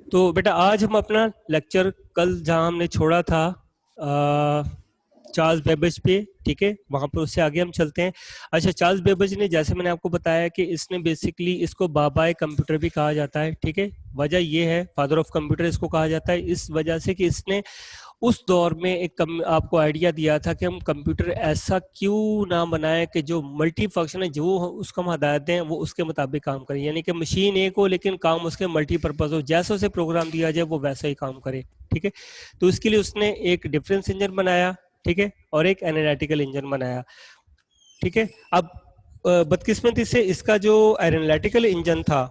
तो बेटा आज हम अपना लेक्चर कल जहां हमने छोड़ा था चार्ल्स बेबेज पे, ठीक है, वहां पर उससे आगे हम चलते हैं। अच्छा, चार्ल्स बेबेज ने, जैसे मैंने आपको बताया कि इसने बेसिकली, इसको बाबाए कंप्यूटर भी कहा जाता है, ठीक है। वजह ये है, फादर ऑफ कंप्यूटर इसको कहा जाता है इस वजह से कि इसने उस दौर में आपको आइडिया दिया था कि हम कंप्यूटर ऐसा क्यों ना बनाएं कि जो मल्टी फंक्शन है, जो उसको हम हदायत दें वो उसके मुताबिक काम करे, यानी कि मशीन एक हो लेकिन काम उसके मल्टीपर्पज हो, जैसे उसे प्रोग्राम दिया जाए वो वैसा ही काम करे, ठीक है। तो इसके लिए उसने एक डिफरेंस इंजन बनाया, ठीक है, और एक एनालिटिकल इंजन बनाया, ठीक है। अब बदकिस्मती से इसका जो एनालिटिकल इंजन था,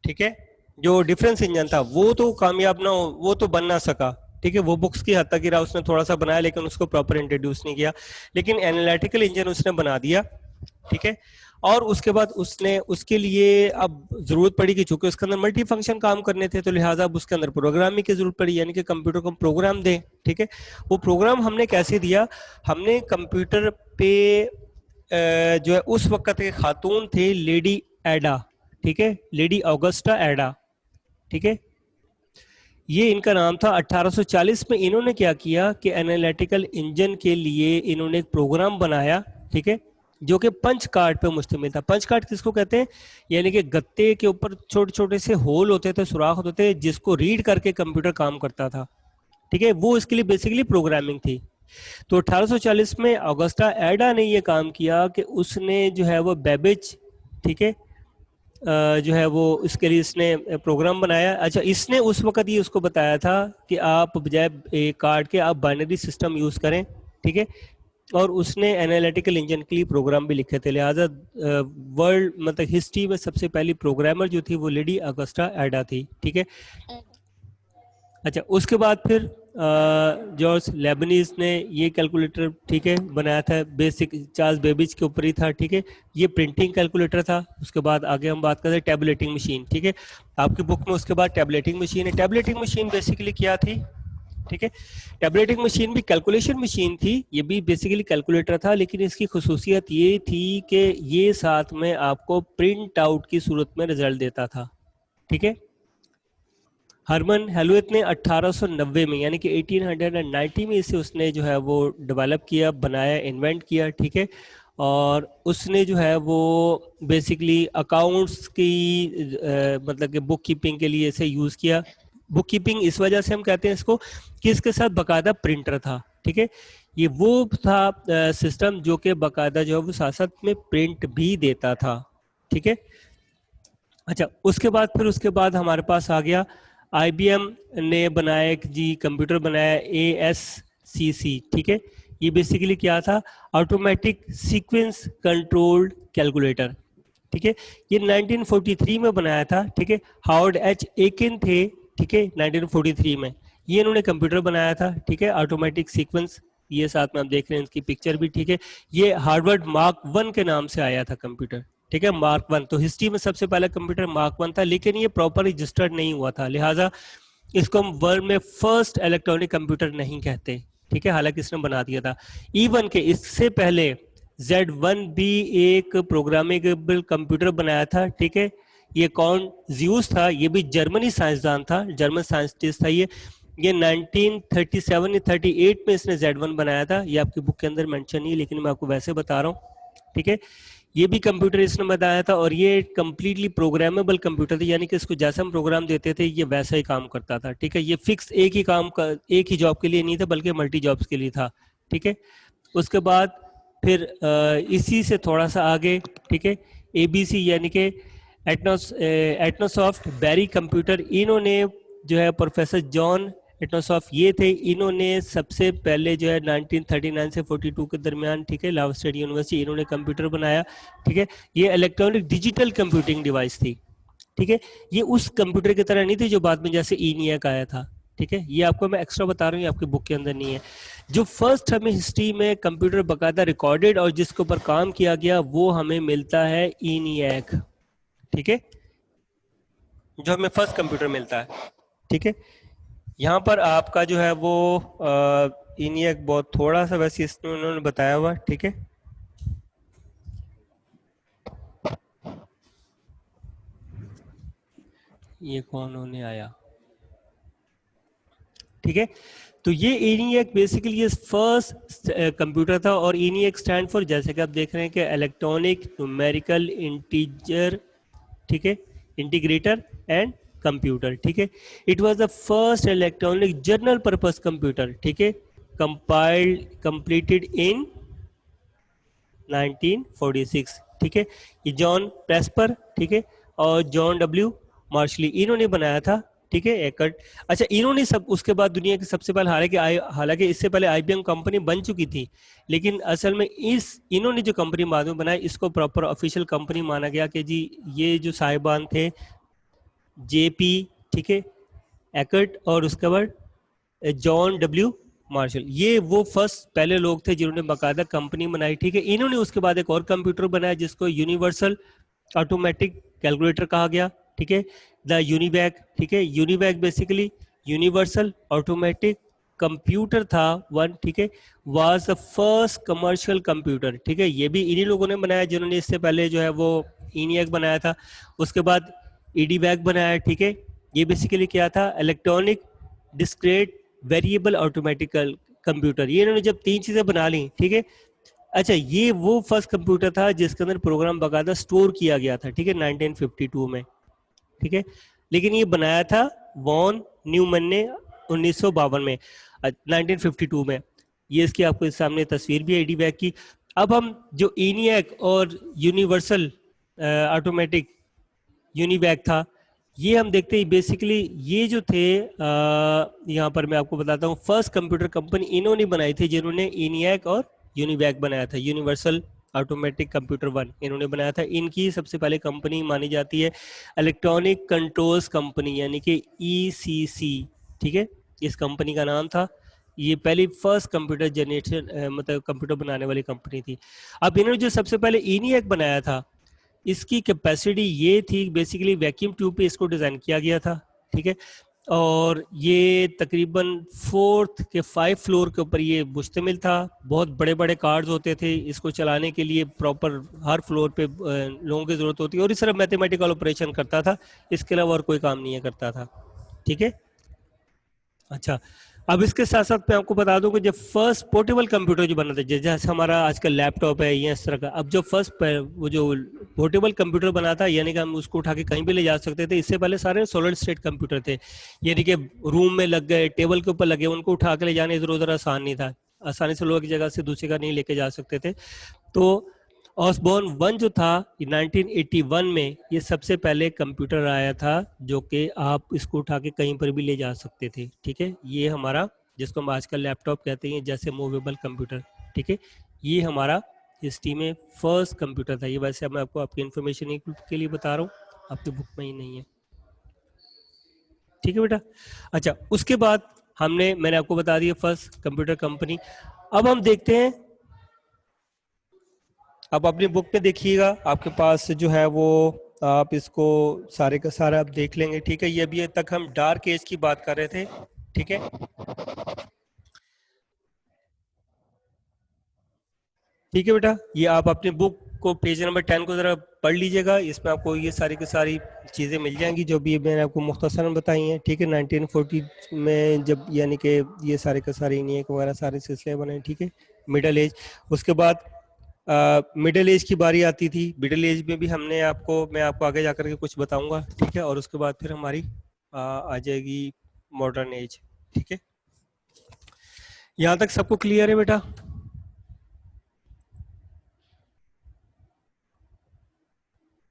ठीक है, जो डिफरेंस इंजन था वो तो कामयाब ना हो, वो तो बन ना सका, ठीक है। वो बुक्स की हद तक गिरा, उसने थोड़ा सा बनाया लेकिन उसको प्रॉपर इंट्रोड्यूस नहीं किया, लेकिन एनालिटिकल इंजन उसने बना दिया, ठीक है। और उसके बाद उसने उसके लिए अब जरूरत पड़ी कि चूंकि उसके अंदर मल्टी फंक्शन काम करने थे तो लिहाजा अब उसके अंदर प्रोग्रामिंग की जरूरत पड़ी, यानी कि कंप्यूटर को प्रोग्राम दें, ठीक है। वो प्रोग्राम हमने कैसे दिया, हमने कंप्यूटर पे जो है उस वक्त के खातून थे लेडी एडा, ठीक है, लेडी ऑगस्टा एडा, ठीक है, ये इनका नाम था। 1840 में इन्होंने क्या किया कि एनालिटिकल इंजन के लिए इन्होंने एक प्रोग्राम बनाया, ठीक है, जो कि पंच कार्ड पे मुश्तमिल था। पंच कार्ड किसको कहते हैं, यानी कि गत्ते के ऊपर छोटे छोटे से होल होते थे, सुराख होते थे, जिसको रीड करके कंप्यूटर काम करता था, ठीक है। वो इसके लिए बेसिकली प्रोग्रामिंग थी। तो 1840 में ऑगस्टा एडा ने ये काम किया कि उसने जो है वो बेबेज, ठीक है, जो है वो इसके लिए इसने प्रोग्राम बनाया। अच्छा, इसने उस वक्त ये उसको बताया था कि आप बजाय कार्ड के आप बाइनरी सिस्टम यूज़ करें, ठीक है। और उसने एनालिटिकल इंजन के लिए प्रोग्राम भी लिखे थे, लिहाजा वर्ल्ड मतलब हिस्ट्री में सबसे पहली प्रोग्रामर जो थी वो लेडी अगस्टा एडा थी, ठीक है। अच्छा, उसके बाद फिर जॉर्ज लेबनीज ने ये कैलकुलेटर, ठीक है, बनाया था, बेसिक चार्ल्स बेबेज के ऊपर ही था, ठीक है। ये प्रिंटिंग कैलकुलेटर था। उसके बाद आगे हम बात करते हैं टैबलेटिंग मशीन, ठीक है। आपकी बुक में उसके बाद टैबलेटिंग मशीन है। टैबलेटिंग मशीन बेसिकली क्या थी, ठीक है। टैबलेटिंग मशीन भी कैलकुलेशन मशीन थी, ये भी बेसिकली कैलकुलेटर था, लेकिन इसकी खुसूसियत ये थी कि ये साथ में आपको प्रिंट आउट की सूरत में रिजल्ट देता था, ठीक है। हरमन हेलवेट ने 1890 में यानी कि 1890 में इसे उसने जो है वो डेवलप किया, बनाया, इन्वेंट किया, ठीक है। और उसने जो है वो बेसिकली अकाउंट्स की मतलब कि बुक कीपिंग के लिए इसे यूज़ किया। बुक कीपिंग इस वजह से हम कहते हैं इसको कि इसके साथ बाकायदा प्रिंटर था, ठीक है। ये वो था सिस्टम जो कि बाकायदा जो है वो साथ साथ में प्रिंट भी देता था, ठीक है। अच्छा, उसके बाद हमारे पास आ गया IBM ने बनाया एक जी कंप्यूटर बनाया ASCC, ठीक है। ये बेसिकली क्या था, ऑटोमेटिक सीक्वेंस कंट्रोल्ड कैलकुलेटर, ठीक है। ये 1943 में बनाया था, ठीक है। हावर्ड एच एकिन थे, ठीक है, 1943 में ये इन्होंने कंप्यूटर बनाया था, ठीक है, ऑटोमेटिक सीक्वेंस। ये साथ में आप देख रहे हैं इसकी पिक्चर भी, ठीक है। ये हार्वर्ड मार्क 1 के नाम से आया था कंप्यूटर, ठीक है, मार्क 1। तो हिस्ट्री में सबसे पहला कंप्यूटर मार्क 1 था, लेकिन ये प्रॉपर रजिस्टर्ड नहीं हुआ था, लिहाजा इसको हम वर्ल्ड में फर्स्ट इलेक्ट्रॉनिक कंप्यूटर नहीं कहते, ठीक है, हालांकि इसने बना दिया था। इवन के इससे पहले Z1 भी एक प्रोग्रामेबल कंप्यूटर बनाया था, ठीक है। ये कौन, ज्यूस था, ये भी जर्मनी साइंसदान था, जर्मन साइंटिस्ट था ये 1937 या 38 में इसने Z1 बनाया था। ये आपकी बुक के अंदर मेंशन नहीं है, लेकिन मैं आपको वैसे बता रहा हूँ, ठीक है। ये भी कंप्यूटर इसने बताया था, और ये कम्प्लीटली प्रोग्रामेबल कंप्यूटर था, यानी कि इसको जैसा हम प्रोग्राम देते थे ये वैसा ही काम करता था, ठीक है। ये फिक्स एक ही जॉब के लिए नहीं था, बल्कि मल्टी जॉब्स के लिए था, ठीक है। उसके बाद फिर इसी से थोड़ा सा आगे, ठीक है, ABC यानी कि एटनोसॉफ्ट बैरी कंप्यूटर, इन्होंने जो है प्रोफेसर जॉन एटनोसॉफ्ट ये थे, इन्होंने सबसे पहले जो है 1939 से 42 के दरमियान, ठीक है, लाहौर स्टेट यूनिवर्सिटी, इन्होंने कंप्यूटर बनाया, ठीक है। ये इलेक्ट्रॉनिक डिजिटल कंप्यूटिंग डिवाइस थी, ठीक है। ये उस कंप्यूटर की तरह नहीं थी जो बाद में जैसे ENIAC आया था, ठीक है। ये आपको मैं एक्स्ट्रा बता रहा हूँ, ये आपकी बुक के अंदर नहीं है। जो फर्स्ट हमें हिस्ट्री में कंप्यूटर बाकायदा रिकॉर्डेड और जिसके ऊपर काम किया गया वो हमें मिलता है ENIAC, ठीक है, जो हमें फर्स्ट कंप्यूटर मिलता है, ठीक है। यहाँ पर आपका जो है वो ENIAC बहुत थोड़ा सा वैसे इसमें उन्होंने बताया हुआ, ठीक है। ये कौन होने आया, ठीक है। तो ये ENIAC बेसिकली ये फर्स्ट कंप्यूटर था, और ENIAC स्टैंड फॉर, जैसे कि आप देख रहे हैं कि इलेक्ट्रॉनिक न्यूमेरिकल इंटीजर, ठीक है, इंटीग्रेटर एंड कंप्यूटर, ठीक है। It was the first electronic general purpose computer, ठीक है, कंपाइल्ड कंप्लीटेड इन 1946, ठीक है। ये जॉन प्रेस्पर, ठीक है, और जॉन डब्ल्यू मार्शली, इन्होंने बनाया था, ठीक है, एकट। अच्छा, इन्होंने सब उसके बाद दुनिया के सबसे पहले, हालांकि इससे पहले IBM कंपनी बन चुकी थी, लेकिन असल में इन्होंने जो कंपनी बाद में बनाई, इसको प्रॉपर ऑफिशियल कंपनी माना गया कि जी ये जो साहिबान थे JP, ठीक है, एकट, और उसके बाद जॉन डब्ल्यू मार्शल, ये वो फर्स्ट पहले लोग थे जिन्होंने बाकायदा कंपनी बनाई, ठीक है। इन्होंने उसके बाद एक और कंप्यूटर बनाया जिसको यूनिवर्सल ऑटोमेटिक कैलकुलेटर कहा गया, ठीक है, द यूनिवैक, ठीक है। UNIVAC basically universal automatic computer था वन, ठीक है, was the first commercial computer, ठीक है। ये भी इन्हीं लोगों ने बनाया जिन्होंने इससे पहले जो है वो ENIAC बनाया था। उसके बाद EDVAC बनाया, ठीक है। ये बेसिकली क्या था, electronic discrete variable automatically computer. ये इन्होंने जब 3 चीजें बना ली, ठीक है। अच्छा, ये वो फर्स्ट कंप्यूटर था जिसके अंदर प्रोग्राम बाकायदा स्टोर किया गया था, ठीक है, 1952 में, ठीक है। लेकिन ये बनाया था वॉन न्यूमैन ने 1952 में, 1952 में। ये इसकी आपको इस सामने तस्वीर भी है EDVAC की। अब हम जो ENIAC और यूनिवर्सल ऑटोमेटिक यूनिवैक था, ये हम देखते हैं बेसिकली ये जो थे, यहाँ पर मैं आपको बताता हूँ, फर्स्ट कंप्यूटर कंपनी इन्होंने बनाई थी जिन्होंने ENIAC और यूनिवैक बनाया था, यूनिवर्सल ऑटोमेटिक कंप्यूटर वन इन्होंने बनाया था। इनकी सबसे पहले कंपनी मानी जाती है इलेक्ट्रॉनिक कंट्रोल्स कंपनी, यानी कि ECC, ठीक है, इस कंपनी का नाम था। ये पहली फर्स्ट कंप्यूटर जनरेशन मतलब कंप्यूटर बनाने वाली कंपनी थी। अब इन्होंने जो सबसे पहले ENIAC बनाया था, इसकी कैपेसिटी ये थी, बेसिकली वैक्यूम ट्यूब पे इसको डिज़ाइन किया गया था, ठीक है। और ये तकरीबन 4th के 5 फ्लोर के ऊपर ये मुश्तमिल था। बहुत बड़े बड़े कार्ड्स होते थे, इसको चलाने के लिए प्रॉपर हर फ्लोर पे लोगों की ज़रूरत होती है, और इस तरह मैथमेटिकल ऑपरेशन करता था, इसके अलावा और कोई काम नहीं करता था, ठीक है। अच्छा, अब इसके साथ साथ मैं आपको बता दूं कि जब फर्स्ट पोर्टेबल कंप्यूटर जो बना था, जैसे हमारा आजकल लैपटॉप है या इस तरह का, अब जो फर्स्ट वो जो पोर्टेबल कंप्यूटर बना था, यानी कि हम उसको उठा के कहीं भी ले जा सकते थे। इससे पहले सारे सॉलिड स्टेट कंप्यूटर थे, यानी कि रूम में लग गए, टेबल के ऊपर लगे, उनको उठा के ले जाने इधर उधर आसान नहीं था, आसानी से लोग एक जगह से दूसरी जगह नहीं लेके जा सकते थे। तो ऑसबॉर्न 1 जो था 1981 में, ये सबसे पहले कंप्यूटर आया था जो कि आप इसको उठा के कहीं पर भी ले जा सकते थे, ठीक है। ये हमारा, जिसको हम आजकल लैपटॉप कहते हैं, जैसे मूवेबल कंप्यूटर, ठीक है, ये हमारा हिस्ट्री में फर्स्ट कंप्यूटर था। ये वैसे मैं आपको आपकी इन्फॉर्मेशन के लिए बता रहा हूँ, आपकी बुक में ही नहीं है, ठीक है बेटा। अच्छा, उसके बाद मैंने आपको बता दिया फर्स्ट कंप्यूटर कंपनी। अब हम देखते हैं, अब अपनी बुक में देखिएगा, आपके पास जो है वो आप इसको सारे का सारा आप देख लेंगे, ठीक है। ये अभी तक हम डार्क एज की बात कर रहे थे, ठीक है। ठीक है बेटा, ये आप अपनी बुक को पेज नंबर 10 को जरा पढ़ लीजिएगा, इसमें आपको ये सारी की सारी चीज़ें मिल जाएंगी जो भी मैंने आपको मुख्तसरन बताई हैं, ठीक है। 1940 में जब, यानी कि ये सारे के सारे ENIAC वगैरह सारे सिलसिले बने, ठीक है। मिडल एज, उसके बाद मिडिल एज की बारी आती थी। मिडिल एज में भी मैं आपको आगे जाकर के कुछ बताऊंगा, ठीक है। और उसके बाद फिर हमारी आ जाएगी मॉडर्न एज, ठीक है। यहाँ तक सबको क्लियर है बेटा?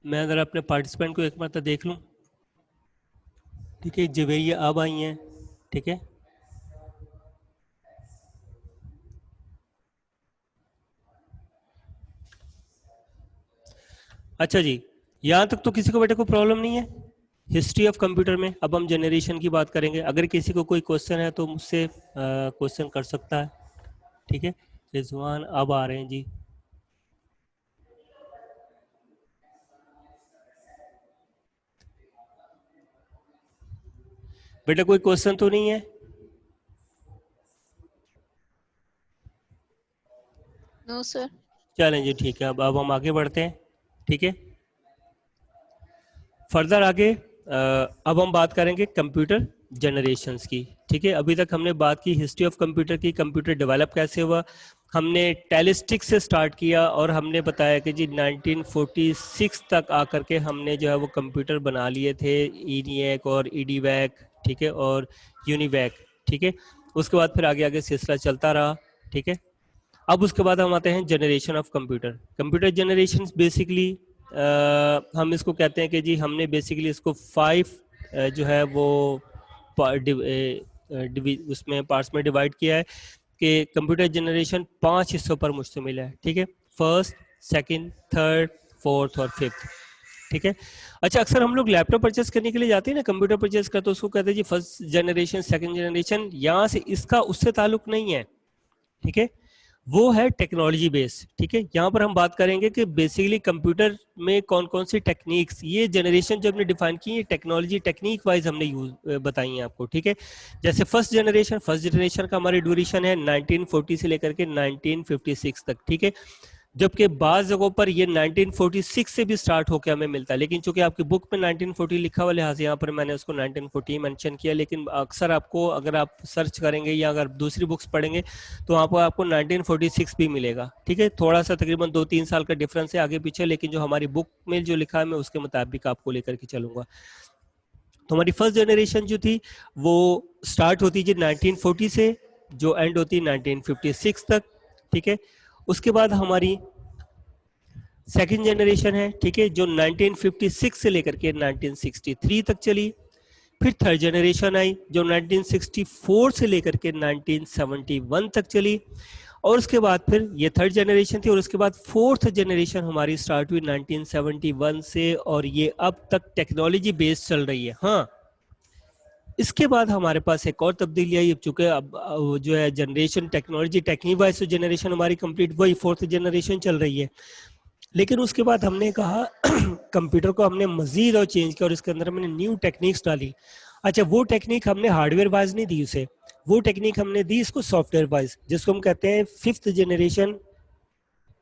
मैं अगर अपने पार्टिसिपेंट को एक मरतबा देख लूँ, ठीक है। जवेरिया अब आई हैं, ठीक है। अच्छा जी, यहाँ तक तो किसी को बेटे को प्रॉब्लम नहीं है हिस्ट्री ऑफ कंप्यूटर में। अब हम जनरेशन की बात करेंगे, अगर किसी को कोई क्वेश्चन है तो मुझसे क्वेश्चन कर सकता है, ठीक है। रिजवान अब आ रहे हैं जी। बेटा कोई क्वेश्चन तो नहीं है? No sir. चलें जी, ठीक है। अब हम आगे बढ़ते हैं, ठीक है। फर्दर आगे अब हम बात करेंगे कंप्यूटर जनरेशन्स की, ठीक है। अभी तक हमने बात की हिस्ट्री ऑफ कंप्यूटर की, कंप्यूटर डेवलप कैसे हुआ, हमने टेलिस्टिक से स्टार्ट किया और हमने बताया कि जी 1946 तक आकर के हमने जो है वो कंप्यूटर बना लिए थे, ENIAC और EDVAC, ठीक है, और यूनिवैक, ठीक है। उसके बाद फिर आगे आगे सिलसिला चलता रहा, ठीक है। अब उसके बाद हम आते हैं generation of computer. Computer generation basically हम इसको कहते हैं कि जी हमने बेसिकली इसको 5 जो है वो उसमें पार्ट्स में डिवाइड किया है कि कंप्यूटर जनरेशन 5 हिस्सों पर मुश्तमिल है, ठीक है। फर्स्ट, सेकंड, थर्ड, फोर्थ और फिफ्थ, ठीक है। अच्छा, अक्सर हम लोग लैपटॉप परचेस करने के लिए जाते हैं ना, कंप्यूटर परचेस करते तो उसको कहते हैं जी फर्स्ट जनरेशन, सेकंड जनरेशन। यहाँ से इसका उससे ताल्लुक नहीं है, ठीक है, वो है टेक्नोलॉजी बेस, ठीक है। यहाँ पर हम बात करेंगे कि बेसिकली कंप्यूटर में कौन कौन सी टेक्निक्स, ये जनरेशन जो हमने डिफाइन की है टेक्नोलॉजी टेक्निक वाइज हमने यूज बताई है आपको, ठीक है। जैसे फर्स्ट जनरेशन का हमारी ड्यूरेशन है 1940 से लेकर के 1956 तक, ठीक है। जबकि बाज़ जगहों पर ये 1946 से भी स्टार्ट होकर हमें मिलता है, लेकिन चूंकि आपकी बुक में 1940 लिखा हुआ लिहाजा यहाँ पर मैंने उसको 1940 मेंशन किया। लेकिन अक्सर आपको अगर आप सर्च करेंगे या अगर दूसरी बुक्स पढ़ेंगे तो वहाँ पर आपको 1946 भी मिलेगा, ठीक है। थोड़ा सा तकरीबन 2-3 साल का डिफरेंस है आगे पीछे, लेकिन जो हमारी बुक में जो लिखा है मैं उसके मुताबिक आपको लेकर के चलूंगा। तो हमारी फर्स्ट जनरेशन जो थी वो स्टार्ट होती थी 1940 से, जो एंड होती 1956 तक, ठीक है। उसके बाद हमारी सेकेंड जनरेशन है, ठीक है, जो 1956 से लेकर के 1963 तक चली। फिर थर्ड जनरेशन आई जो 1964 से लेकर के 1971 तक चली। और उसके बाद फिर ये थर्ड जनरेशन थी और उसके बाद फोर्थ जनरेशन हमारी स्टार्ट हुई 1971 से, और ये अब तक टेक्नोलॉजी बेस्ड चल रही है। हाँ, इसके बाद हमारे पास एक और तब्दीली आई, चूंकि अब जो है generation technology technique wise generation हमारी कंप्लीट, वही फोर्थ जनरेशन चल रही है। लेकिन उसके बाद हमने कहा कंप्यूटर को हमने मजीद और चेंज किया और इसके अंदर हमने न्यू टेक्निक्स डाली। अच्छा, वो टेक्निक हमने हार्डवेयर वाइज नहीं दी उसे, वो टेक्निक हमने दी इसको सॉफ्टवेयर वाइज, जिसको हम कहते हैं फिफ्थ जनरेशन,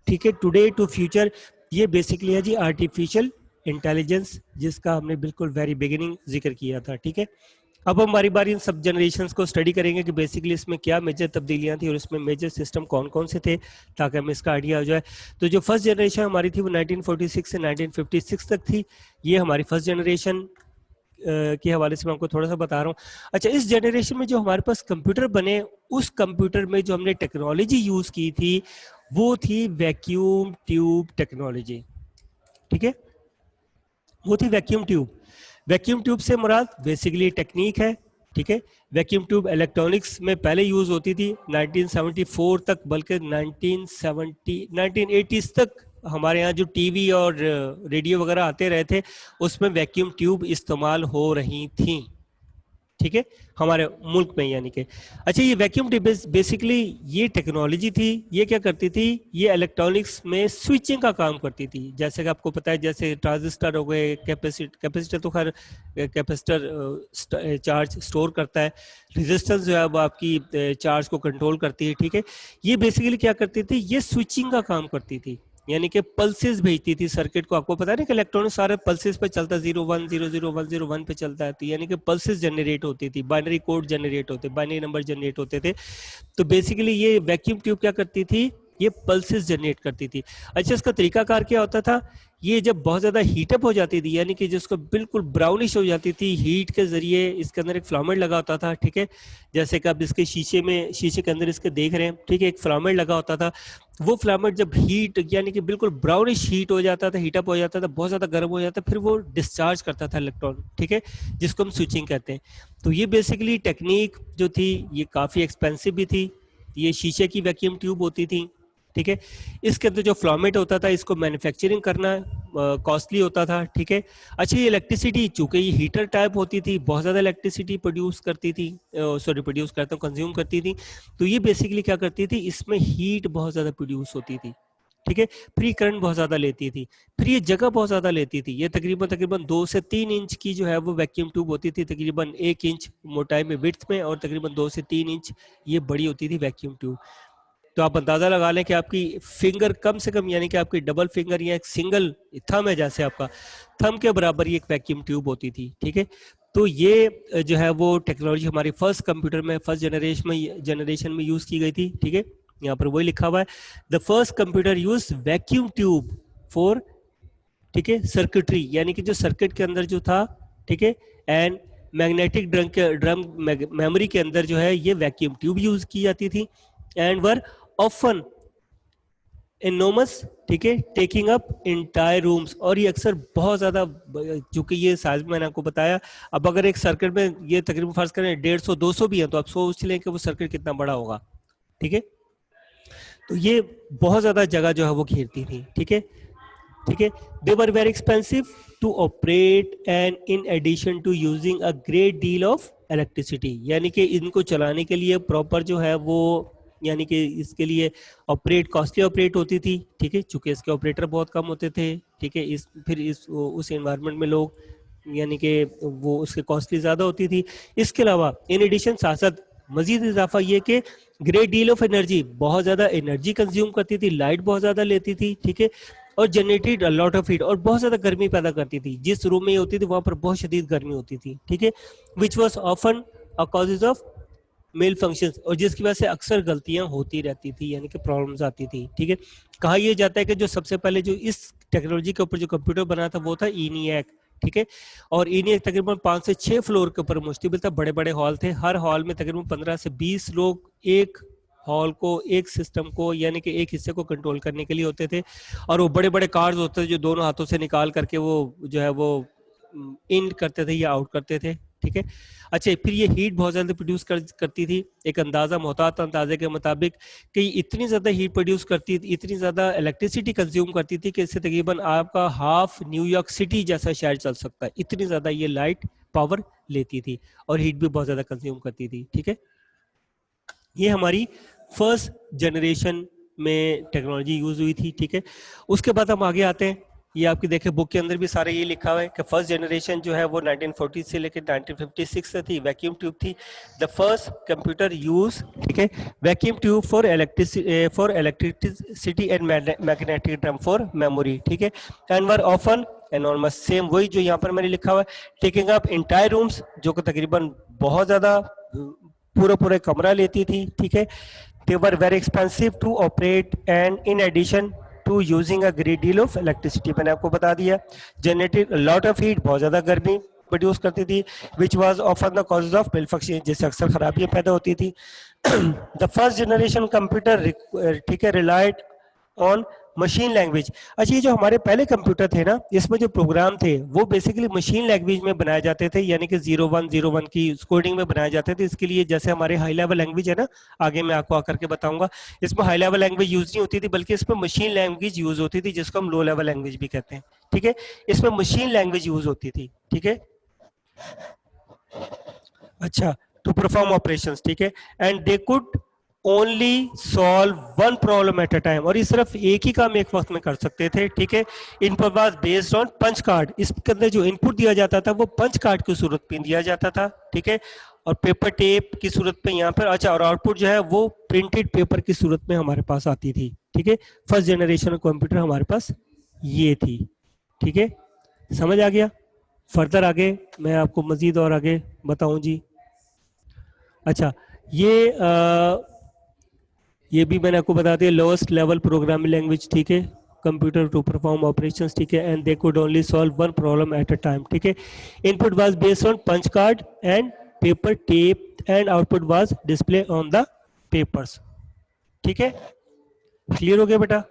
ठीक है, टुडे टू फ्यूचर। ये बेसिकली है जी आर्टिफिशियल इंटेलिजेंस, जिसका हमने बिल्कुल वेरी बिगिनिंग जिक्र किया था, ठीक है। अब हम बारी बारी इन सब जनरेशंस को स्टडी करेंगे कि बेसिकली इसमें क्या मेजर तब्दीलियां थी और इसमें मेजर सिस्टम कौन कौन से थे, ताकि हमें इसका आइडिया हो जाए। तो जो फर्स्ट जनरेशन हमारी थी वो 1946 से 1956 तक थी। ये हमारी फर्स्ट जनरेशन के हवाले से मैं आपको थोड़ा सा बता रहा हूँ। अच्छा, इस जनरेशन में जो हमारे पास कंप्यूटर बने, उस कंप्यूटर में जो हमने टेक्नोलॉजी यूज की थी वो थी वैक्यूम ट्यूब टेक्नोलॉजी, ठीक है, वो थी वैक्यूम ट्यूब। वैक्यूम ट्यूब से मुराद बेसिकली टेक्निक है, ठीक है। वैक्यूम ट्यूब इलेक्ट्रॉनिक्स में पहले यूज होती थी 1974 तक, बल्कि 1980s तक हमारे यहाँ जो टीवी और रेडियो वगैरह आते रहे थे उसमें वैक्यूम ट्यूब इस्तेमाल हो रही थी, ठीक है, हमारे मुल्क में यानी कि। अच्छा, ये वैक्यूम ट्यूब बेसिकली ये टेक्नोलॉजी थी, ये क्या करती थी, ये इलेक्ट्रॉनिक्स में स्विचिंग का काम करती थी। जैसे कि आपको पता है, जैसे ट्रांजिस्टर हो गए, कैपेसिटर तो खैर कैपेसिटर चार्ज स्टोर करता है, रेजिस्टेंस जो है वो आपकी चार्ज को कंट्रोल करती है, ठीक है। ये बेसिकली क्या करती थी, ये स्विचिंग का काम करती थी, यानी कि पल्सेस भेजती थी सर्किट को। आपको पता है ना कि इलेक्ट्रॉनिक सारे पल्सेस पे चलता है, 01 00 101 पे चलता है, तो यानी कि पल्सेस जनरेट होती थी, बाइनरी कोड जनरेट होते, बाइनरी नंबर जनरेट होते थे। तो बेसिकली ये वैक्यूम ट्यूब क्या करती थी, ये पल्सेस जनरेट करती थी। अच्छा, इसका तरीकाकार क्या होता था, ये जब बहुत ज्यादा हीटअप हो जाती थी, यानी कि जिसको बिल्कुल ब्राउनिश हो जाती थी हीट के जरिए, इसके अंदर एक फिलामेंट लगा होता था, ठीक है। जैसे कि आप इसके शीशे के अंदर इसके देख रहे हैं, ठीक है, एक फिलामेंट लगा होता था। वो फिलामेंट जब हीट यानी कि बिल्कुल ब्राउनिश हीट हो जाता था, हीटअप हो जाता था, बहुत ज्यादा गर्म हो जाता, फिर वो डिस्चार्ज करता था इलेक्ट्रॉन, ठीक है, जिसको हम स्विचिंग कहते हैं। तो ये बेसिकली टेक्निक जो थी ये काफी एक्सपेंसिव भी थी। ये शीशे की वैक्यूम ट्यूब होती थी, ठीक है। इसके अंदर जो फिलामेंट होता था इसको मैन्युफैक्चरिंग करना कॉस्टली होता था, ठीक है। अच्छा, ये इलेक्ट्रिसिटी चूंकि ये हीटर टाइप होती थी, बहुत ज़्यादा इलेक्ट्रिसिटी प्रोड्यूस करती थी, प्रोड्यूस करता हूँ, कंज्यूम करती थी। तो ये बेसिकली क्या करती थी, इसमें हीट बहुत ज़्यादा प्रोड्यूस होती थी, ठीक है। फ्री करंट बहुत ज़्यादा लेती थी, फिर ये जगह बहुत ज़्यादा लेती थी। ये तकरीबन 2 से 3 इंच की जो है वो वैक्यूम ट्यूब होती थी, तकरीबन 1 इंच मोटाई में विड्थ में, और तकरीबन 2 से 3 इंच ये बड़ी होती थी वैक्यूम ट्यूब। तो आप अंदाजा लगा लें कि आपकी फिंगर कम से कम, यानी कि आपकी डबल फिंगर या एक सिंगल थंब है, जैसे आपका थंब के बराबर ये एक वैक्यूम ट्यूब होती थी, ठीक है। तो ये जो है वो टेक्नोलॉजी हमारी फर्स्ट कंप्यूटर में फर्स्ट जनरेशन में यूज की गई थी, ठीक है। यहाँ पर वही लिखा हुआ है, the first computer use vacuum tube for, ठीक है, सर्किटरी, यानी कि जो सर्किट के अंदर जो था, ठीक है, एंड मैग्नेटिक ड्रम मेमोरी के अंदर जो है ये वैक्यूम ट्यूब यूज की जाती थी, एंड वर ऑफन एनोमस, ठीक है, टेकिंग अप इंटायर रूम्स, और ये अक्सर बहुत ज्यादा, चूंकि ये साइज में मैंने आपको बताया, अब अगर एक सर्किट में ये तकरीबन फर्ज करें 150-200 भी है, तो आप सोच लें कि वो सर्किट कितना बड़ा होगा, ठीक है। तो ये बहुत ज्यादा जगह जो है वो घेरती थी, ठीक है, ठीक है। They were very expensive to operate and in addition to using a great deal of electricity, यानी कि इनको चलाने के लिए प्रॉपर जो है वो, यानी कि इसके लिए कॉस्टली ऑपरेट होती थी, ठीक है, चूंकि इसके ऑपरेटर बहुत कम होते थे, ठीक है। फिर उस एनवायरनमेंट में लोग, यानी कि वो उसके कॉस्टली ज़्यादा होती थी। इसके अलावा इन एडिशन साथ साथ मजीद इजाफा ये कि ग्रेट डील ऑफ एनर्जी, बहुत ज़्यादा एनर्जी कंज्यूम करती थी, लाइट बहुत ज़्यादा लेती थी, ठीक है, और generated a lot of heat, और बहुत ज़्यादा गर्मी पैदा करती थी। जिस रूम में ये होती थी वहाँ पर बहुत शदीद गर्मी होती थी, ठीक है, which was often a causes of male functions, और जिसकी वजह से अक्सर गलतियां होती रहती थी, यानी कि प्रॉब्लम्स आती थी, ठीक है। कहा यह जाता है कि जो सबसे पहले जो इस टेक्नोलॉजी के ऊपर जो कंप्यूटर बना था वो था ENIAC, ठीक है, और ENIAC तकरीबन 5 से 6 फ्लोर के ऊपर मुश्तमिल था, बड़े बड़े हॉल थे, हर हॉल में तकरीबन 15 से 20 लोग एक हॉल को, एक सिस्टम को, यानी कि एक हिस्से को कंट्रोल करने के लिए होते थे, और वो बड़े बड़े कार्ड्स होते थे जो दोनों हाथों से निकाल करके वो जो है वो इन करते थे या आउट करते थे, ठीक है। अच्छा, फिर ये हीट बहुत ज़्यादा प्रोड्यूस करती थी, एक अंदाज़ा मोहतात अंदाजे के मुताबिक कि इतनी ज़्यादा हीट प्रोड्यूस करती थी, इतनी ज़्यादा इलेक्ट्रिसिटी कंज्यूम करती थी कि इससे तकरीबन आपका हाफ न्यूयॉर्क सिटी जैसा शहर चल सकता है, इतनी ज़्यादा ये लाइट पावर लेती थी, और हीट भी बहुत ज़्यादा कंज्यूम करती थी, ठीक है। ये हमारी फर्स्ट जनरेशन में टेक्नोलॉजी यूज हुई थी, ठीक है। उसके बाद हम आगे आते हैं, ये आपकी देखें बुक के अंदर भी सारे ये लिखा हुआ है कि फर्स्ट जनरेशन जो है वो 1940 से लेकर 1956 से थी, वैक्यूम ट्यूब थी, द फर्स्ट कंप्यूटर यूज, ठीक है, vacuum tube for electricity and magnetic drum for memory, ठीक है, and were often enormous, same वही जो यहाँ पर मैंने लिखा हुआ है, टेकिंग अप इंटायर रूम्स, जो कि तकरीबन बहुत ज्यादा पूरा कमरा लेती थी, ठीक है। They were very expensive to operate and in addition to using a great deal of electricity, मैंने आपको बता दिया, generated a lot of heat, बहुत ज़्यादा गर्मी प्रोड्यूस करती थी, which was often the causes of malfunction, जिससे अक्सर खराबियाँ पैदा होती थी। The first generation computer, ठीक है, relied on मशीन लैंग्वेज। अच्छा, ये जो हमारे पहले कंप्यूटर थे ना, इसमें जो प्रोग्राम थे वो बेसिकली मशीन लैंग्वेज में बनाए जाते थे, यानी कि 0101 की कोडिंग में बनाए जाते थे। इसके लिए जैसे हमारे हाई लेवल लैंग्वेज है ना, आगे मैं आपको आकर के बताऊंगा, इसमें हाई लेवल लैंग्वेज यूज नहीं होती थी, बल्कि इसमें मशीन लैंग्वेज यूज होती थी, जिसको हम लो लेवल लैंग्वेज भी कहते हैं, ठीक है। इसमें मशीन लैंग्वेज यूज होती थी, ठीक है। अच्छा, टू परफॉर्म ऑपरेशंस, ठीक है, and they could only solve one problem at a time, और ये सिर्फ एक ही काम एक वक्त में कर सकते थे, ठीक है। Input was based on punch card, इसके अंदर जो इनपुट दिया जाता था वो पंच कार्ड की सूरत में दिया जाता था, ठीक है, और पेपर टेप की सूरत में यहाँ पर। अच्छा, और आउटपुट जो है वो प्रिंटेड पेपर की सूरत में हमारे पास आती थी, ठीक है। फर्स्ट जनरेशन कंप्यूटर हमारे पास ये थी, ठीक है, समझ आ गया। फर्दर आगे मैं आपको मजीद और आगे बताऊं जी। अच्छा, ये भी मैंने आपको बता दिया, लोएस्ट लेवल प्रोग्रामिंग लैंग्वेज, ठीक है, कंप्यूटर टू परफॉर्म ऑपरेशंस, ठीक है, and they could only solve one problem at a time, ठीक है। Input was based on punch card and paper tape and output was display on the papers, ठीक है। Clear हो गया बेटा?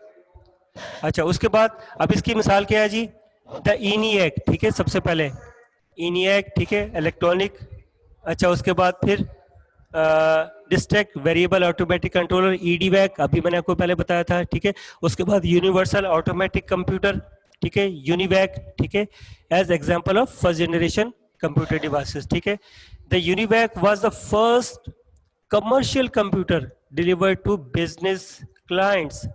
अच्छा, उसके बाद अब इसकी मिसाल क्या है जी, द ENIAC, ठीक है, सबसे पहले ENIAC, ठीक है, इलेक्ट्रॉनिक। अच्छा, उसके बाद फिर distract variable automatic controller EDVAC, अभी मैंने आपको पहले बताया था, ठीक है। उसके बाद यूनिवर्सल ऑटोमेटिक कंप्यूटर, ठीक है, UNIVAC, ठीक है, as example of first generation computer devices, ठीक है। The UNIVAC was the first commercial computer delivered to business clients,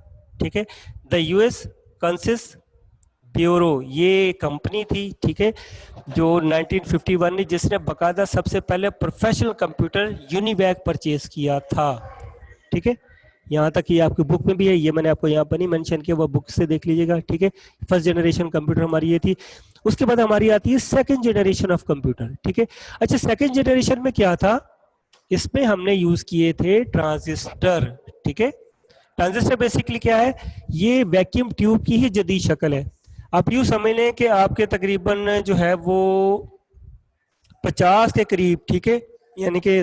ठीक है। द US कंसिस ब्यूरो, ये कंपनी थी, ठीक है, जो 1951 ने, जिसने बकायदा सबसे पहले प्रोफेशनल कंप्यूटर UNIVAC परचेज किया था, ठीक है। यहाँ तक ये आपकी बुक में भी है, ये मैंने आपको यहाँ पर नहीं मेंशन किया, वो बुक से देख लीजिएगा, ठीक है। फर्स्ट जनरेशन कंप्यूटर हमारी ये थी। उसके बाद हमारी आती है सेकंड जनरेशन ऑफ कंप्यूटर, ठीक है। अच्छा, सेकंड जनरेशन में क्या था, इसमें हमने यूज किए थे ट्रांजिस्टर, ठीक है। ट्रांजिस्टर बेसिकली क्या है, ये वैक्यूम ट्यूब की ही जदीद शक्ल है। आप यूं समझ लें कि आपके तकरीबन जो है वो 50 के करीब, ठीक है, यानी कि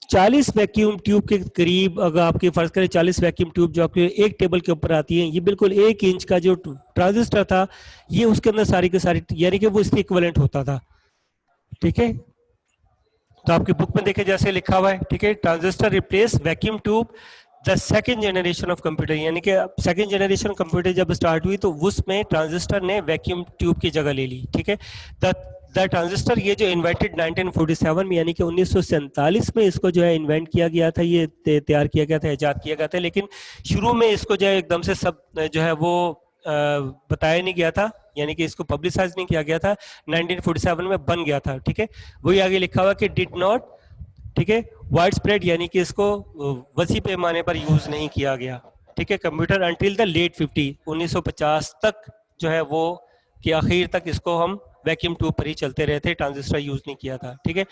40 वैक्यूम ट्यूब के करीब, अगर आपके फर्ज करें 40 वैक्यूम ट्यूब जो आपके एक टेबल के ऊपर आती है, ये बिल्कुल 1 इंच का जो ट्रांजिस्टर था, ये उसके अंदर सारी की सारी, यानी कि वो इसके इक्विवेलेंट होता था, ठीक है। तो आपकी बुक में देखे जैसे लिखा हुआ है, ठीक है, transistor replace vacuum tube the second generation of computer, यानी कि सेकेंड जनरेशन कंप्यूटर जब स्टार्ट हुई तो उसमें ट्रांजिस्टर ने वैक्यूम ट्यूब की जगह ले ली, ठीक है। द ट्रांजिस्टर, ये जो इन्वेंटेड 1947 में, यानी कि 1947 में इसको जो है इन्वेंट किया गया था, ये तैयार किया गया था, इजाद किया गया था, लेकिन शुरू में इसको जो है एकदम से सब जो है वो बताया नहीं गया था, यानी कि इसको पब्लिसाइज नहीं किया गया था, 1947 में बन गया था, ठीक है। वही आगे लिखा हुआ कि डिड नॉट, ठीक है, वाइड स्प्रेड, यानी कि इसको वसी पैमाने पर यूज नहीं किया गया, ठीक है, कंप्यूटर अंटिल द लेट 1950 तक जो है वो कि आखिर तक इसको हम वैक्यूम ट्यूब पर ही चलते रहे थे, ट्रांजिस्टर यूज नहीं किया था, ठीक है।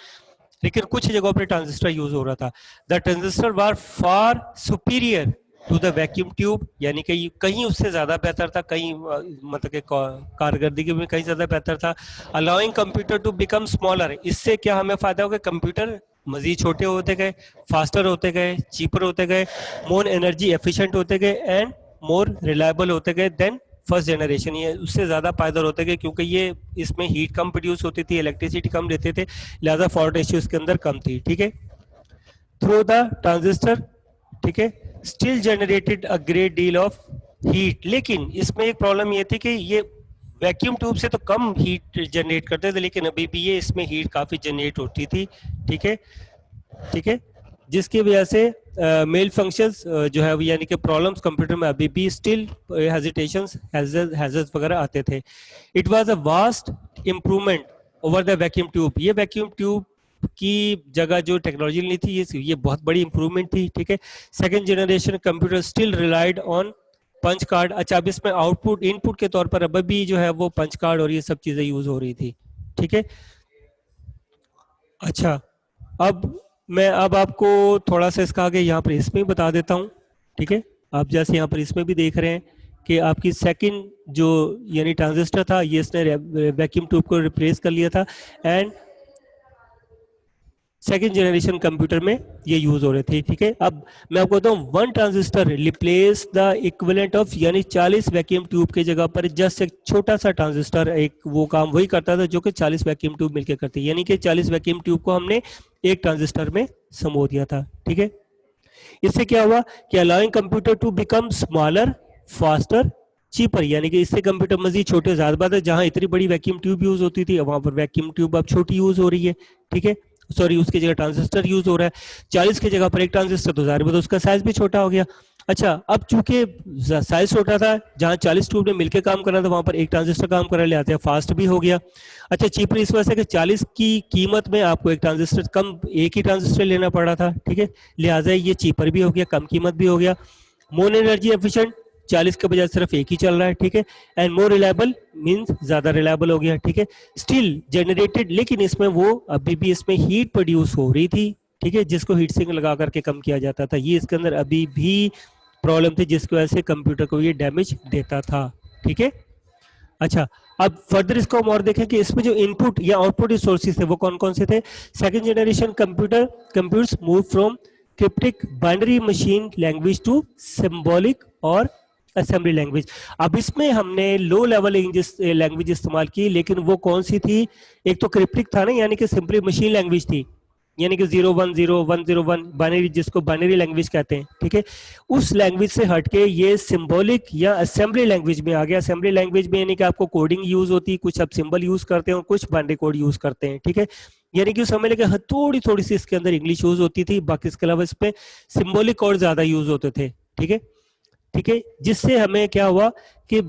लेकिन कुछ जगहों पर ट्रांजिस्टर यूज हो रहा था। The transistor were far superior to the vacuum tube, यानी कि कहीं उससे ज्यादा बेहतर था, कहीं मतलब कि कारकर्दगी में कहीं ज्यादा बेहतर था। Allowing computer to become smaller, इससे क्या हमें फायदा होगा, कंप्यूटर मजीद छोटे होते गए, फास्टर होते गए, चीपर होते गए, मोर एनर्जी एफिशिएंट होते गए एंड मोर रिलायबल होते गए देन फर्स्ट जनरेशन। ये उससे ज्यादा पायदार होते गए क्योंकि ये इसमें हीट कम प्रोड्यूस होती थी, इलेक्ट्रिसिटी कम लेते थे, लिहाजा फॉल्ट रेशियो इसके अंदर कम थी, ठीक है। थ्रू द ट्रांजिस्टर, ठीक है, still generated a great deal of heat, लेकिन इसमें एक प्रॉब्लम ये थी कि ये वैक्यूम ट्यूब से तो कम हीट जनरेट करते थे, लेकिन अभी भी ये इसमें हीट काफी जनरेट होती थी, ठीक है, ठीक है, जिसकी वजह से मेल फंक्शंस जो है यानी कि प्रॉब्लम्स कंप्यूटर में अभी भी स्टिल हेजिटेशंस हैजर्ड्स वगैरह आते थे। It was a vast improvement over the vacuum tube, ये वैक्यूम ट्यूब की जगह जो टेक्नोलॉजी ली थी ये बहुत बड़ी इंप्रूवमेंट थी, ठीक है। Second generation computer still relied on punch card. अच्छा, अब इसमें आउटपुट इनपुट के तौर पर अब भी जो है वो पंच कार्ड और ये सब चीजें यूज हो रही थी, ठीक है। अच्छा, मैं आपको थोड़ा सा इसका आगे यहाँ पर इसमें बता देता हूँ, ठीक है। आप जैसे यहाँ पर इसमें भी देख रहे हैं कि आपकी सेकंड जो यानी ट्रांजिस्टर था, ये इसने वैक्यूम ट्यूब को रिप्लेस कर लिया था एंड सेकेंड जनरेशन कंप्यूटर में ये यूज हो रहे थे, ठीक है। अब मैं आपको बताऊं, one transistor replace the equivalent of, यानी 40 वैक्यूम ट्यूब की जगह पर जस्ट एक छोटा सा ट्रांजिस्टर एक वो काम वही करता था जो कि 40 वैक्यूम ट्यूब मिलकर करती, यानी कि 40 वैक्यूम ट्यूब को हमने एक ट्रांजिस्टर में समो दिया था, ठीक है। इससे क्या हुआ कि allowing computer to become smaller, faster, cheaper, यानी कि इससे कंप्यूटर मजीद छोटे, ज्यादा बात है, जहां इतनी बड़ी वैक्यूम ट्यूब यूज होती थी वहां पर वैक्यूम ट्यूब अब छोटी यूज हो रही है, ठीक है, सॉरी उसकी जगह ट्रांजिस्टर यूज हो रहा है। 40 की जगह पर एक ट्रांजिस्टर, तो जाहिर है उसका साइज भी छोटा हो गया। अच्छा, अब चूंकि साइज छोटा था, जहां 40 ट्यूब ने मिलकर काम करना था वहां पर एक ट्रांजिस्टर काम कर लिया, फास्ट भी हो गया। अच्छा, चीपर इस वजह से कि 40 की कीमत में आपको एक ट्रांजिस्टर कम, एक ही ट्रांजिस्टर लेना पड़ रहा था, ठीक है, लिहाजा ये चीपर भी हो गया, कम कीमत भी हो गया। मोर एनर्जी एफिशिएंट, 40 के बजाय सिर्फ एक ही चल रहा है, ठीक है, एंड मोर रिलायबल मींस ज्यादा रिलायबल हो गया, ठीक है। स्टिल जनरेटेड, लेकिन इसमें वो अभी भी इसमें हीट प्रोड्यूस हो रही थी, ठीक है, जिसको हीट सिंक लगा करके कम किया जाता था, ये इसके अंदर अभी भी प्रॉब्लम थी जिसकी वजह से कंप्यूटर को ये डैमेज देता था, ठीक है। अच्छा, अब फर्दर इसको हम और देखें कि इसमें जो इनपुट या आउटपुट रिसोर्सेज थे वो कौन कौन से थे। Second generation computers move from cryptic binary machine language to symbolic और असेंबली लैंग्वेज। अब इसमें हमने लो लेवल लैंग्वेज इस्तेमाल की, लेकिन वो कौन सी थी, एक तो क्रिप्टिक था ना, यानी कि सिंपली मशीन लैंग्वेज थी, यानी कि 010 101 बाइनरी, जिसको बाइनरी लैंग्वेज कहते हैं, ठीक है। उस लैंग्वेज से हटके ये सिंबॉलिक या असेंबली लैंग्वेज में आ गया। असेंबली लैंग्वेज में यानी कि आपको कोडिंग यूज होती है, कुछ आप सिंबल यूज करते हैं, कुछ बाइनरी कोड यूज करते हैं, ठीक है। यानी कि समझ लें थोड़ी थोड़ी सी इसके अंदर इंग्लिश यूज होती थी, बाकी इसके अलावा इस पे सिंबॉलिक कोड ज्यादा यूज होते थे, ठीक है, ठीक है। जिससे हमें क्या हुआ कि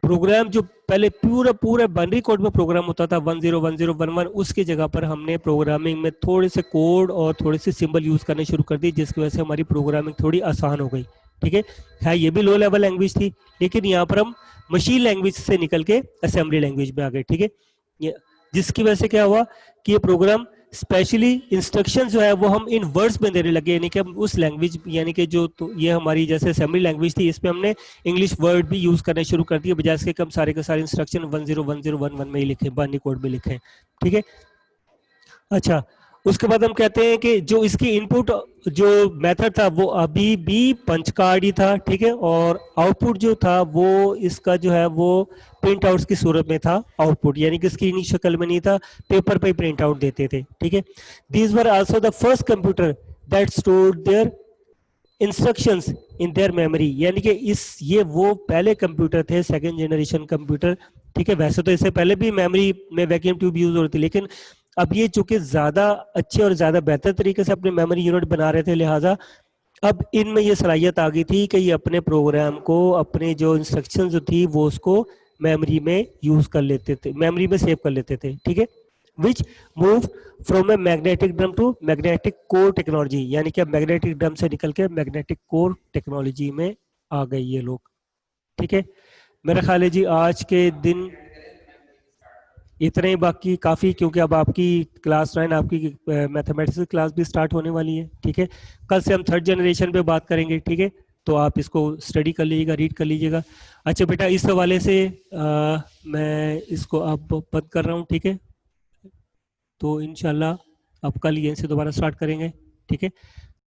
प्रोग्राम जो पहले पूरा पूरा बाइनरी कोड में प्रोग्राम होता था 101011, उसकी जगह पर हमने प्रोग्रामिंग में थोड़े से कोड और थोड़े से सिंबल यूज करने शुरू कर दी, जिसकी वजह से हमारी प्रोग्रामिंग थोड़ी आसान हो गई। ठीक है, ये भी लो लेवल लैंग्वेज थी, लेकिन यहाँ पर हम मशीन लैंग्वेज से निकल के असेंबली लैंग्वेज में आ गए। ठीक है, जिसकी वजह से क्या हुआ कि ये प्रोग्राम स्पेशली इंस्ट्रक्शन जो है वो हम इन वर्ड्स में देने लगे, यानी कि हम उस लैंग्वेज, यानी कि जो तो ये हमारी जैसे असेंबली लैंग्वेज थी, इसमें हमने इंग्लिश वर्ड भी यूज करने शुरू कर दिए, बजाय इसके हम सारे के सारे इंस्ट्रक्शन 101011 में ही लिखे, बाइनरी कोड में लिखे। ठीक है, अच्छा, उसके बाद हम कहते हैं कि जो इसकी इनपुट जो मेथड था वो अभी भी पंच कार्ड ही था। ठीक है, और आउटपुट जो था वो इसका जो है वो प्रिंट आउट्स की सूरत में था आउटपुट, यानी कि स्क्रीन की शक्ल में नहीं था, पेपर पे प्रिंट आउट देते थे। ठीक है, these were also the first computer that stored their instructions in their memory, यानी कि ये वो पहले कंप्यूटर थे, सेकंड जनरेशन कंप्यूटर। ठीक है, वैसे तो इससे पहले भी मेमोरी में वैक्यूम ट्यूब यूज होती थी, लेकिन अब ये चूंकि ज्यादा अच्छे और ज्यादा बेहतर तरीके से अपने मेमोरी यूनिट बना रहे थे, लिहाजा अब इनमें ये सलाहियत आ गई थी कि ये अपने प्रोग्राम को, अपने जो इंस्ट्रक्शन जो थी वो उसको मेमोरी में यूज कर लेते थे, मेमोरी में सेव कर लेते थे। ठीक है, which move from a magnetic drum to magnetic core technology, यानी कि मैग्नेटिक ड्रम से निकल के मैग्नेटिक कोर टेक्नोलॉजी में आ गए ये लोग। ठीक है, मेरा ख्याल है जी आज के दिन इतने ही, बाकी काफ़ी, क्योंकि अब आपकी क्लास 9, आपकी मैथमेटिक्स की क्लास भी स्टार्ट होने वाली है। ठीक है, कल से हम थर्ड जनरेशन पे बात करेंगे। ठीक है, तो आप इसको स्टडी कर लीजिएगा, रीड कर लीजिएगा। अच्छा बेटा, इस हवाले से मैं इसको अब बंद कर रहा हूँ। ठीक है, तो इंशाल्लाह अब कल यहीं से दोबारा स्टार्ट करेंगे। ठीक है।